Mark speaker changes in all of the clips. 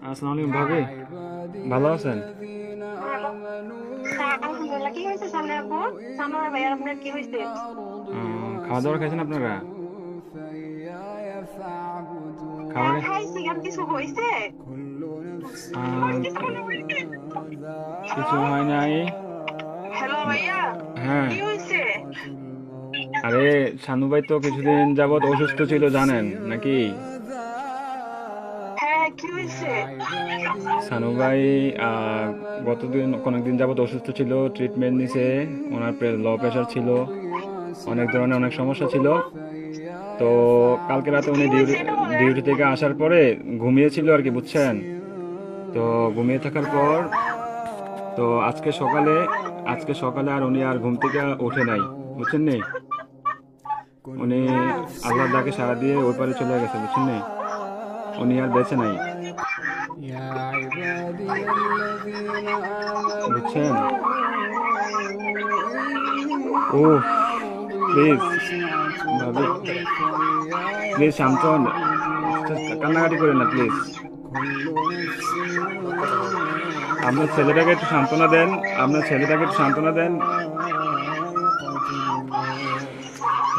Speaker 1: আসসালামু আলাইকুম ভাবি, ভালো আছেন?
Speaker 2: হ্যাঁ, আলহামদুলিল্লাহ। কি হয়েছে সামনে আপু? সানোয়ার ভাইয়ার আপনার কি হয়েছে?
Speaker 1: খাওয়া দাওয়া খাইছেন আপনারা? খাবার
Speaker 2: হ্যাঁ, খাইছি। আর কিছু হয়েছে? তোমার
Speaker 1: আহ,
Speaker 2: কিছু মনে হয়েছে?
Speaker 1: কিছু হয় নাই।
Speaker 2: হ্যালো ভাইয়া,
Speaker 1: হ্যাঁ,
Speaker 2: কি হয়েছে?
Speaker 1: আরে শানু ভাই তো কিছুদিন যাবত অসুস্থ ছিল জানেন নাকি?
Speaker 2: হ্যাঁ, কি হয়েছে?
Speaker 1: শানু ভাই আহ, গতদিন কয়েকদিন যাবত অসুস্থ ছিল, ট্রিটমেন্ট নিছে। ওনার লো প্রেশার ছিল, অনেক ধরনের অনেক সমস্যা ছিল। তো কালকে রাতে
Speaker 2: কি
Speaker 1: উনি
Speaker 2: হয়েছে এটা বলেন।
Speaker 1: ডিউটি থেকে আসার পরে ঘুমিয়েছিল আর কি, বুঝছেন? তো ঘুমিয়ে থাকার পর তো আজকে সকালে আর উনি আর ঘুম থেকে ওঠে নাই, বুঝছেন নি? উনি
Speaker 2: হ্যাঁ।
Speaker 1: আল্লাহর ডাকে সাড়া দিয়ে ওই পারে চলে গেছে, বুঝছেন নি? উনি আর বেঁচে নাই, বুঝছেন? ও প্লিজ ভাবি, প্লিজ শান্ত হন, কান্নাকাটি করেন না প্লিজ। আপনার ছেলেটাকে একটু সান্ত্বনা দেন, আপনার ছেলেটাকে একটু সান্ত্বনা দেন।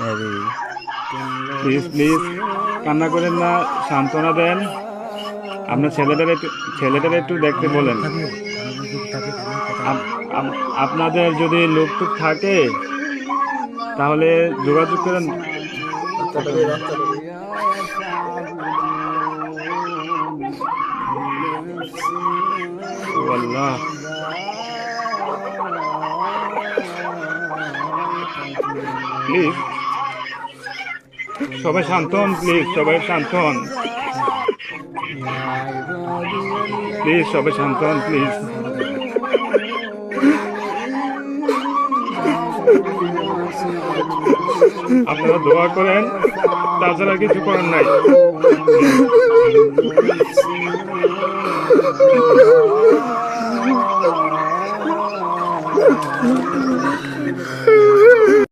Speaker 1: আরে প্লিজ প্লিজ কান্না করেন না, সান্ত্বনা দেন। আপনার ছেলেটারে একটু দেখতে বলেন। আপ- আপনাদের যদি লোক টুক থাকে তাহলে যোগাযোগ করেন। ও আল্লাহ, প্লিজ সবাই শান্ত হন, প্লিজ সবাই শান্ত হন, প্লিজ সবাই শান্ত হন, প্লিজ। আপনারা দোয়া করেন, তাছাড়া কিছু করার নাই।